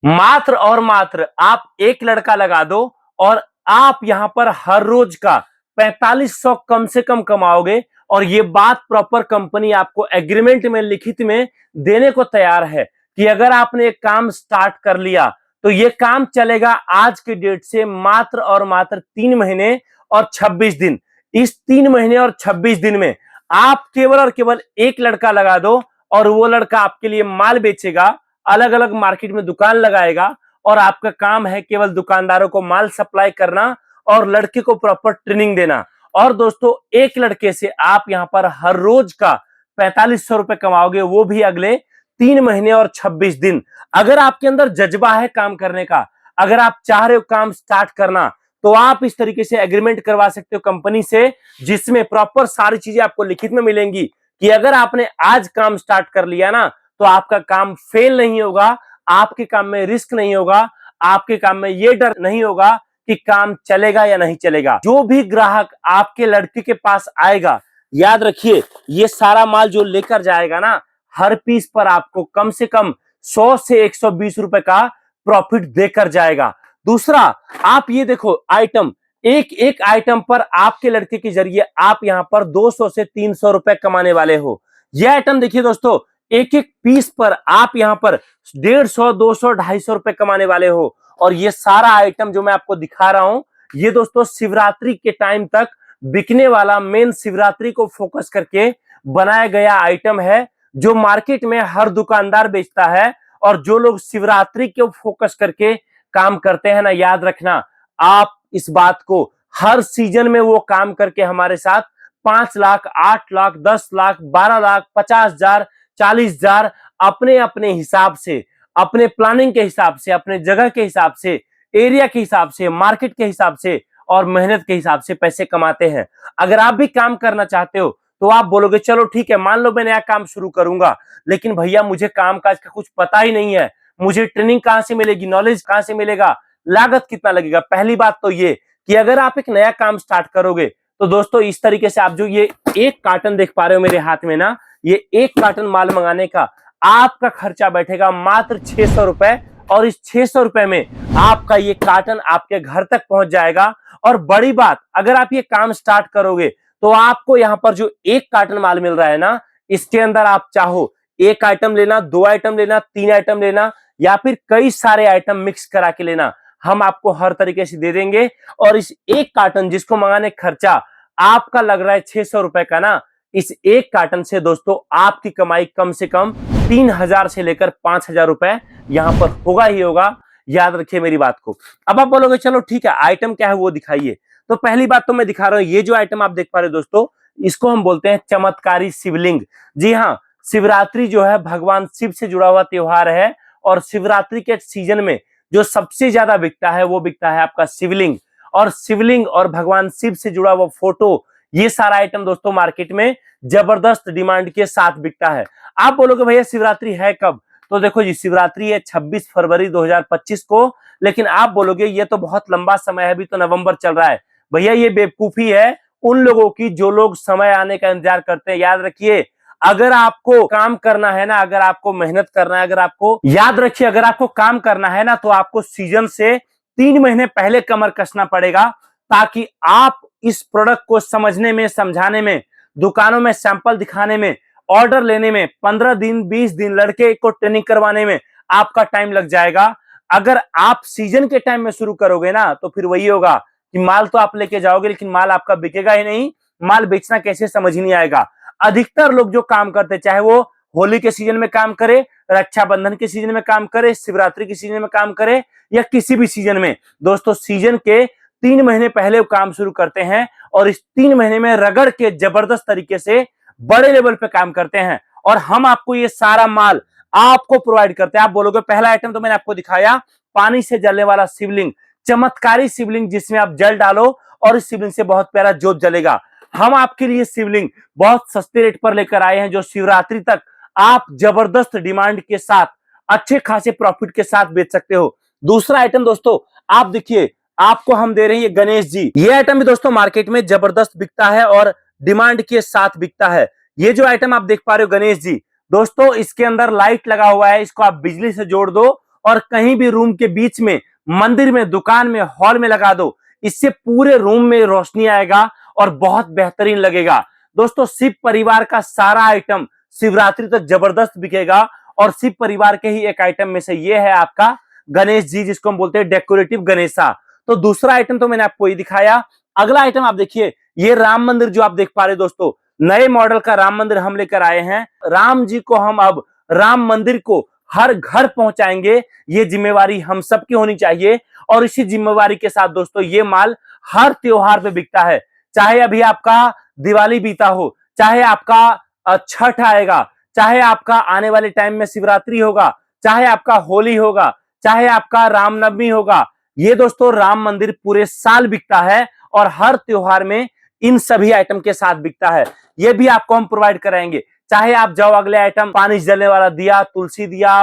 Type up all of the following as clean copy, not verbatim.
मात्र और मात्र आप एक लड़का लगा दो और आप यहां पर हर रोज का 4500 कम से कम कमाओगे। और ये बात प्रॉपर कंपनी आपको एग्रीमेंट में लिखित में देने को तैयार है कि अगर आपने एक काम स्टार्ट कर लिया तो ये काम चलेगा आज के डेट से मात्र और मात्र 3 महीने और 26 दिन। इस 3 महीने और 26 दिन में आप केवल और केवल एक लड़का लगा दो और वो लड़का आपके लिए माल बेचेगा, अलग अलग मार्केट में दुकान लगाएगा और आपका काम है केवल दुकानदारों को माल सप्लाई करना और लड़के को प्रॉपर ट्रेनिंग देना। और दोस्तों एक लड़के से आप यहां पर हर रोज का 4500 रुपए कमाओगे, वो भी अगले 3 महीने और 26 दिन। अगर आपके अंदर जज्बा है काम करने का, अगर आप चाह रहे हो काम स्टार्ट करना, तो आप इस तरीके से एग्रीमेंट करवा सकते हो कंपनी से, जिसमें प्रॉपर सारी चीजें आपको लिखित में मिलेंगी कि अगर आपने आज काम स्टार्ट कर लिया ना तो आपका काम फेल नहीं होगा, आपके काम में रिस्क नहीं होगा, आपके काम में यह डर नहीं होगा कि काम चलेगा या नहीं चलेगा। जो भी ग्राहक आपके लड़के के पास आएगा, याद रखिए ये सारा माल जो लेकर जाएगा ना, हर पीस पर आपको कम से कम 100 से 120 रुपए का प्रॉफिट देकर जाएगा। दूसरा, आप ये देखो आइटम, एक एक आइटम पर आपके लड़के के जरिए आप यहां पर 200 से 300 रुपए कमाने वाले हो। यह आइटम देखिए दोस्तों, एक एक पीस पर आप यहां पर 150, 200, 250 रुपए कमाने वाले हो। और ये सारा आइटम जो मैं आपको दिखा रहा हूं, ये दोस्तों शिवरात्रि के टाइम तक बिकने वाला, मेन शिवरात्रि को फोकस करके बनाया गया आइटम है, जो मार्केट में हर दुकानदार बेचता है। और जो लोग शिवरात्रि को फोकस करके काम करते हैं ना, याद रखना आप इस बात को, हर सीजन में वो काम करके हमारे साथ 5 लाख, 8 लाख, 10 लाख, 12 लाख, 50,000, 40,000 अपने अपने हिसाब से, अपने प्लानिंग के हिसाब से, अपने जगह के हिसाब से, एरिया के हिसाब से, मार्केट के हिसाब से और मेहनत के हिसाब से पैसे कमाते हैं। अगर आप भी काम करना चाहते हो तो आप बोलोगे चलो ठीक है, मान लो मैं नया काम शुरू करूंगा, लेकिन भैया मुझे काम काज का कुछ पता ही नहीं है, मुझे ट्रेनिंग कहां से मिलेगी, नॉलेज कहां से मिलेगा, लागत कितना लगेगा। पहली बात तो ये कि अगर आप एक नया काम स्टार्ट करोगे तो दोस्तों इस तरीके से आप जो ये एक कार्टन देख पा रहे हो मेरे हाथ में ना, ये एक कार्टन माल मंगाने का आपका खर्चा बैठेगा मात्र 600 रुपए। और इस 600 रुपए में आपका ये कार्टन आपके घर तक पहुंच जाएगा। और बड़ी बात, अगर आप ये काम स्टार्ट करोगे तो आपको यहां पर जो एक कार्टन माल मिल रहा है ना, इसके अंदर आप चाहो एक आइटम लेना, 2 आइटम लेना, 3 आइटम लेना या फिर कई सारे आइटम मिक्स करा के लेना, हम आपको हर तरीके से दे देंगे। और इस एक कार्टन जिसको मंगाने खर्चा आपका लग रहा है 600 रुपए का ना, इस एक कार्टन से दोस्तों आपकी कमाई कम से कम 3,000 से लेकर 5,000 रुपए यहां पर होगा ही होगा। याद रखिए मेरी बात को। अब आप बोलोगे चलो ठीक है, आइटम क्या है वो दिखाइए। तो पहली बात तो मैं दिखा रहा हूं, ये जो आइटम आप देख पा रहे हो दोस्तों, इसको हम बोलते हैं चमत्कारी शिवलिंग। जी हाँ, शिवरात्रि जो है भगवान शिव से जुड़ा हुआ त्योहार है और शिवरात्रि के सीजन में जो सबसे ज्यादा बिकता है वो बिकता है आपका शिवलिंग। और शिवलिंग और भगवान शिव से जुड़ा हुआ फोटो, ये सारा आइटम दोस्तों मार्केट में जबरदस्त डिमांड के साथ बिकता है। आप बोलोगे भैया शिवरात्रि है कब? तो देखो जी, शिवरात्रि है 26 फरवरी 2025 को। लेकिन आप बोलोगे ये तो बहुत लंबा समय है, अभी तो नवंबर चल रहा है। भैया ये बेवकूफी है उन लोगों की जो लोग समय आने का इंतजार करते हैं। याद रखिए, अगर आपको काम करना है ना, अगर आपको मेहनत करना है, अगर आपको, याद रखिए, अगर आपको काम करना है ना, तो आपको सीजन से 3 महीने पहले कमर कसना पड़ेगा, ताकि आप इस प्रोडक्ट को समझने में, समझाने में, दुकानों में सैंपल दिखाने में, ऑर्डर लेने में 15 दिन, 20 दिन, लड़के को ट्रेनिंग करवाने में आपका टाइम लग जाएगा। अगर आप सीजन के टाइम में शुरू करोगे ना, तो फिर वही होगा कि माल तो आप लेके जाओगे लेकिन माल आपका बिकेगा ही नहीं, माल बेचना कैसे समझ ही नहीं आएगा। अधिकतर लोग जो काम करते, चाहे वो होली के सीजन में काम करे, रक्षाबंधन के सीजन में काम करे, शिवरात्रि के सीजन में काम करे या किसी भी सीजन में, दोस्तों सीजन के 3 महीने पहले वो काम शुरू करते हैं और इस 3 महीने में रगड़ के जबरदस्त तरीके से बड़े लेवल पे काम करते हैं। और हम आपको ये सारा माल आपको प्रोवाइड करते हैं। आप बोलोगे पहला आइटम तो मैंने आपको दिखाया, पानी से जलने वाला शिवलिंग, चमत्कारी शिवलिंग जिसमें आप जल डालो और इस शिवलिंग से बहुत प्यारा जोत जलेगा। हम आपके लिए शिवलिंग बहुत सस्ते रेट पर लेकर आए हैं, जो शिवरात्रि तक आप जबरदस्त डिमांड के साथ, अच्छे खासे प्रॉफिट के साथ बेच सकते हो। दूसरा आइटम दोस्तों आप देखिए, आपको हम दे रहे हैं ये गणेश जी। ये आइटम भी दोस्तों मार्केट में जबरदस्त बिकता है और डिमांड के साथ बिकता है। ये जो आइटम आप देख पा रहे हो गणेश जी, दोस्तों इसके अंदर लाइट लगा हुआ है, इसको आप बिजली से जोड़ दो और कहीं भी रूम के बीच में, मंदिर में, दुकान में, हॉल में लगा दो, इससे पूरे रूम में रोशनी आएगा और बहुत बेहतरीन लगेगा। दोस्तों शिव परिवार का सारा आइटम शिवरात्रि तक जबरदस्त बिकेगा और शिव परिवार के ही एक आइटम में से ये है आपका गणेश जी, जिसको हम बोलते हैं डेकोरेटिव गणेशा। तो दूसरा आइटम तो मैंने आपको ये दिखाया। अगला आइटम आप देखिए, ये राम मंदिर जो आप देख पा रहे दोस्तों, नए मॉडल का राम मंदिर हम लेकर आए हैं। राम जी को हम अब राम मंदिर को हर घर पहुंचाएंगे, ये जिम्मेवारी हम सबकी होनी चाहिए। और इसी जिम्मेवारी के साथ दोस्तों ये माल हर त्योहार पे बिकता है, चाहे अभी आपका दिवाली बीता हो, चाहे आपका छठ आएगा, चाहे आपका आने वाले टाइम में शिवरात्रि होगा, चाहे आपका होली होगा, चाहे आपका रामनवमी होगा, ये दोस्तों राम मंदिर पूरे साल बिकता है और हर त्योहार में इन सभी आइटम के साथ बिकता है। ये भी आपको हम प्रोवाइड कराएंगे। चाहे आप जाओ अगले आइटम, पानी जलने वाला दिया, तुलसी दिया,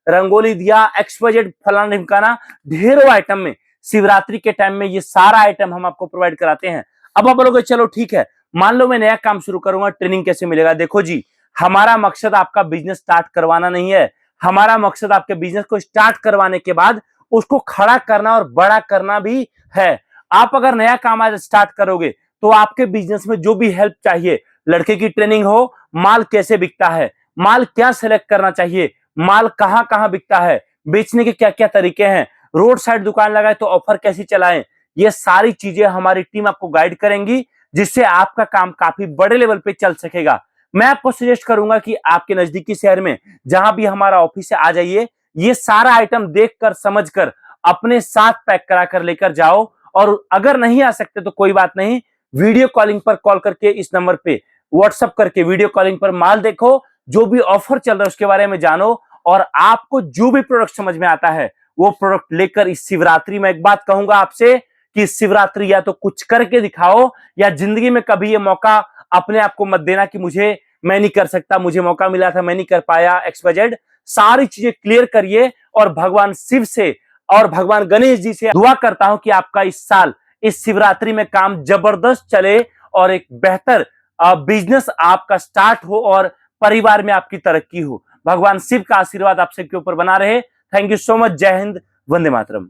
रंगोली दिया, एक्सवाइजेड फलाना ढिमकाना, ढेरों आइटम में शिवरात्रि के टाइम में ये सारा आइटम हम आपको प्रोवाइड कराते हैं। अब आप बोलोगे चलो ठीक है, मान लो मैं नया काम शुरू करूंगा, ट्रेनिंग कैसे मिलेगा? देखो जी, हमारा मकसद आपका बिजनेस स्टार्ट करवाना नहीं है। हमारा मकसद आपके बिजनेस को स्टार्ट करवाने के बाद उसको खड़ा करना और बड़ा करना भी है। आप अगर नया काम आज स्टार्ट करोगे तो आपके बिजनेस में जो भी हेल्प चाहिए, लड़के की ट्रेनिंग हो, माल कैसे बिकता है, माल क्या सेलेक्ट करना चाहिए, माल कहां कहां बिकता है, बेचने के क्या क्या तरीके हैं, रोड साइड दुकान लगाए तो ऑफर कैसी चलाएं, ये सारी चीजें हमारी टीम आपको गाइड करेंगी, जिससे आपका काम काफी बड़े लेवल पे चल सकेगा। मैं आपको सजेस्ट करूंगा कि आपके नजदीकी शहर में जहां भी हमारा ऑफिस है आ जाइए, ये सारा आइटम देखकर समझकर अपने साथ पैक करा कर लेकर जाओ। और अगर नहीं आ सकते तो कोई बात नहीं, वीडियो कॉलिंग पर कॉल करके इस नंबर पे व्हाट्सएप करके वीडियो कॉलिंग पर माल देखो, जो भी ऑफर चल रहा है उसके बारे में जानो, और आपको जो भी प्रोडक्ट समझ में आता है वो प्रोडक्ट लेकर इस शिवरात्रि में, एक बात कहूंगा आपसे कि शिवरात्रि या तो कुछ करके दिखाओ, या जिंदगी में कभी ये मौका अपने आप को मत देना कि मुझे, मैं नहीं कर सकता, मुझे मौका मिला था मैं नहीं कर पाया, एक्सवाइजेड। सारी चीजें क्लियर करिए और भगवान शिव से और भगवान गणेश जी से दुआ करता हूं कि आपका इस साल इस शिवरात्रि में काम जबरदस्त चले और एक बेहतर बिजनेस आपका स्टार्ट हो और परिवार में आपकी तरक्की हो। भगवान शिव का आशीर्वाद आप सबके ऊपर बना रहे। Thank you so much. जय हिंद, वंदे मातरम।